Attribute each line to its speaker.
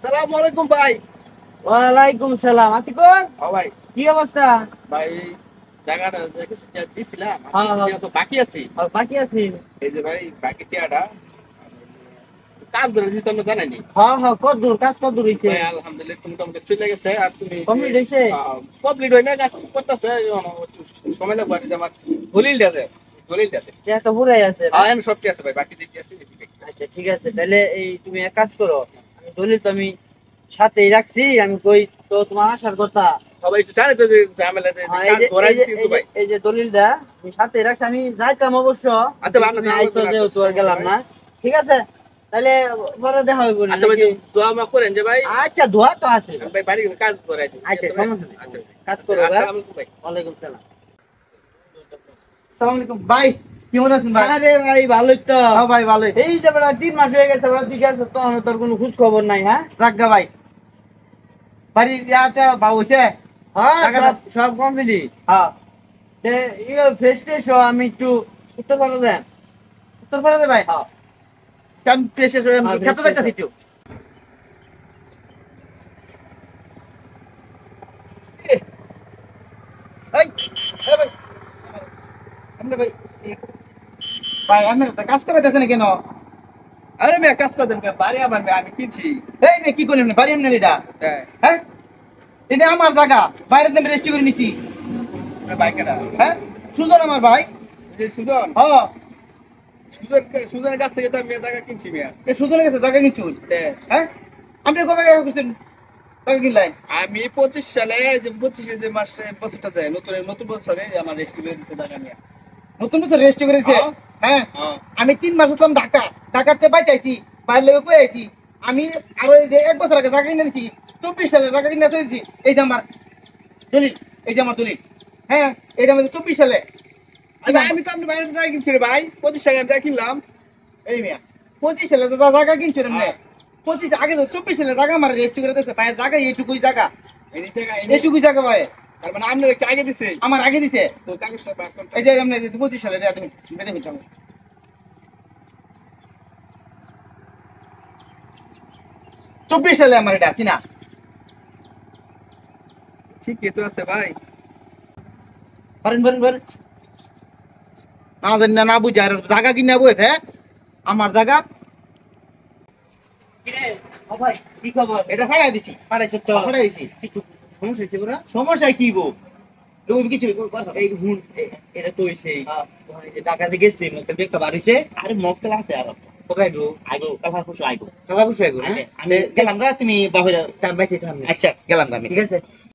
Speaker 1: আসসালামু আলাইকুম ভাই।
Speaker 2: ওয়ালাইকুম সালাম। আতিকুর,
Speaker 1: ও ভাই,
Speaker 2: কি অবস্থা?
Speaker 1: ভাই জায়গাটা যে কিছু দিছিলাম, আমি
Speaker 2: হ্যাঁ
Speaker 1: কিছু
Speaker 2: হ্যাঁ,
Speaker 1: টাকা তো বাকি আছে।
Speaker 2: বাকি আছি।
Speaker 1: এই যে ভাই বাকি টাকাটা কাজ ধরে দিতে আমরা জানাইনি।
Speaker 2: হ্যাঁ হ্যাঁ, কতদূর কাজ, কতদূর হইছে?
Speaker 1: ভাই আলহামদুলিল্লাহ একটু মোটামুটি চলে গেছে। আর তুমি যে
Speaker 2: কমপ্লিট হইছে?
Speaker 1: কমপ্লিট হয় না, কাজ করতেছে, সময় লাগবে। আর এই যে আমার দলিল দেয়, দলিল দেয়।
Speaker 2: যে তো পুরাই আছে না?
Speaker 1: হ্যাঁ আমি সব কি আছে ভাই, বাকি যে কি আছে এদিকে কি আছে।
Speaker 2: আচ্ছা ঠিক আছে, তাহলে এই তুমি এক কাজ করো, আমি দলিল তো আমি সাথেই রাখছি। আমি কই তো তোমার আসার কথা।
Speaker 1: সবাই একটু জানে তো যে ঝামেলা যে
Speaker 2: হ্যাঁ,
Speaker 1: কাজ ধরাই দিচ্ছি কিন্তু ভাই।
Speaker 2: এই যে দলিলটা আমি সাথেই রাখছি। আমি যাইতাম অবশ্য,
Speaker 1: আচ্ছা ভাই,
Speaker 2: তুমি
Speaker 1: আপনার
Speaker 2: আইছো যেহেতু আর গেলাম না। ঠিক আছে, তাহলে পরে দেখা হইব
Speaker 1: আচ্ছা ভাই,
Speaker 2: নাকি?
Speaker 1: দোয়া মা করেন যে ভাই,
Speaker 2: আচ্ছা, দোয়া তো আছে।
Speaker 1: আমি ভাই বাড়ি কাজ ধরাই দিই।
Speaker 2: আচ্ছা, সমস্যা নেই।
Speaker 1: আচ্ছা
Speaker 2: কাজ করো।
Speaker 1: আসসালামু আলাইকুম ভাই।
Speaker 2: ওয়ালাইকুম সালাম।
Speaker 3: আসসালামু আলাইকুম ভাই, কেমন আছেন ভাই?
Speaker 2: আরে ভাই, ভালোই তো।
Speaker 3: হ্যাঁ ভাই ভালোই।
Speaker 2: এই যে বেড়া 3 মাস হয়ে গেছে, বেড়া দিকে আছে তো, আমার তোর কোনো খোঁজ খবর নাই। হ্যাঁ
Speaker 3: রাখগা ভাই, বাড়ির ইয়াটা ভাও হইছে?
Speaker 2: হ্যাঁ,
Speaker 3: টাকা
Speaker 2: সব সব কমপ্লিট।
Speaker 3: হ্যাঁ,
Speaker 2: ফ্রেশ ট্রেশ আমি একটু উত্তর পাড়া দেন।
Speaker 3: উত্তর পাড়াতে ভাই।
Speaker 2: হ্যাঁ
Speaker 3: আমি প্রেসে
Speaker 2: হ্যাঁ,
Speaker 3: খেতে যাইতাছি একটু। এই, এই ভাই, আপনি ভাই, ভাই আপনি তো কাজ করে যাচ্ছেন কেন?
Speaker 1: আরে মেয়ে কাজ করতেন কে? বাড়ি আমার মেয়ে, আমি কিনছি।
Speaker 3: এই মেয়ে কি করলেন বাড়ি এমনি এটা?
Speaker 1: হ্যাঁ,
Speaker 3: হ্যাঁ, এটা আমার জায়গা, বাইরে আমি রেস্টি করে নিছি।
Speaker 1: বাইকেরা
Speaker 3: হ্যাঁ, সুজন আমার ভাই।
Speaker 1: সুজন,
Speaker 3: হ্যাঁ,
Speaker 1: সুজনের কাছ থেকে তো আমি মেয়ে জায়গা কিনছি মেয়ে।
Speaker 3: এ সুজনের কাছে জায়গা কিনছুন?
Speaker 1: হ্যাঁ,
Speaker 3: হ্যাঁ, আপনি কবে করছেন টাকা কিনলেন?
Speaker 1: আমি 25 সালে, যে 25-এ যে মাসে বছরটা যায়, নতুন নতুন বছরে আমার রেস্টি করে দিচ্ছে টাকা নিয়ে।
Speaker 3: নতুন বছর রেজিস্ট্রি করেছে?
Speaker 1: হ্যাঁ।
Speaker 3: হ্যাঁ,
Speaker 1: হ্যাঁ,
Speaker 3: আমি 3 মাস আসলাম ঢাকা, ঢাকাতে বাইতে আইছি, বাইরে লেগে কই আইছি। আমি আরো এই যে 1 বছর আগে জায়গা কিনে নিয়েছি, 24 সালে জায়গা কিনে চলেছি। এই যে আমার দলিল, এই যে আমার দলিল। হ্যাঁ, এটা আমাদের 24 সালে।
Speaker 1: আরে ভাই, আমি তো আপনার বাইরে জায়গা কিনছি রে ভাই। 25 সালে আমি জায়গা কিনলাম।
Speaker 3: এই মিয়া 25 সালে তো জায়গা কিনছো এমনি।
Speaker 1: হ্যাঁ।
Speaker 3: 25 আগে তো 24 সালে জায়গা আমার রেজিস্ট্রি করে দিয়েছে। বাইরের জায়গা এইটুকুই জায়গা,
Speaker 1: এনি থেকে
Speaker 3: এইটুকুই জায়গা ভাই
Speaker 1: তার মানে আপনার কি আগে দিছে?
Speaker 3: আমার আগে দিছে।
Speaker 1: তো কাগজটা বার করতে
Speaker 3: এই যে এমনি 25 সালে এটা তুমি বেঁধে ফেলতাম। 24 সালে আমার এটা কিনা।
Speaker 1: ঠিকই তো আছে ভাই।
Speaker 3: পারেন পারেন পারেন, না জানি না, না বুঝে আর জায়গা কিনা বই হ্যাঁ আমার জায়গা।
Speaker 2: কিরে, ও ভাই, কি খবর?
Speaker 3: এটা ফাড়াই দিছি,
Speaker 2: পাঠাইছো তো?
Speaker 3: ফাড়াই দিছি।
Speaker 2: কিছু সমস্যা হয়েছে পুরা?
Speaker 3: সমস্যা কি গো? তুমি কিছু কথা
Speaker 2: এই হুন, এটা তো হইছে।
Speaker 3: হ্যাঁ।
Speaker 2: তোমার এই যে ঢাকা যে গেছিলি, মক্কেল একটা বার হইছে।
Speaker 3: আরে মক্কেল আছে আর
Speaker 2: কবে আইবো?
Speaker 3: আইবো কাকা খুশি আইবো।
Speaker 2: কাকা বসে আইবো না?
Speaker 3: আমি গেলাম গা, তুমি বাহিরে।
Speaker 2: তার বাইতে থাম।
Speaker 3: আচ্ছা গেলাম গা আমি।
Speaker 2: ঠিক আছে।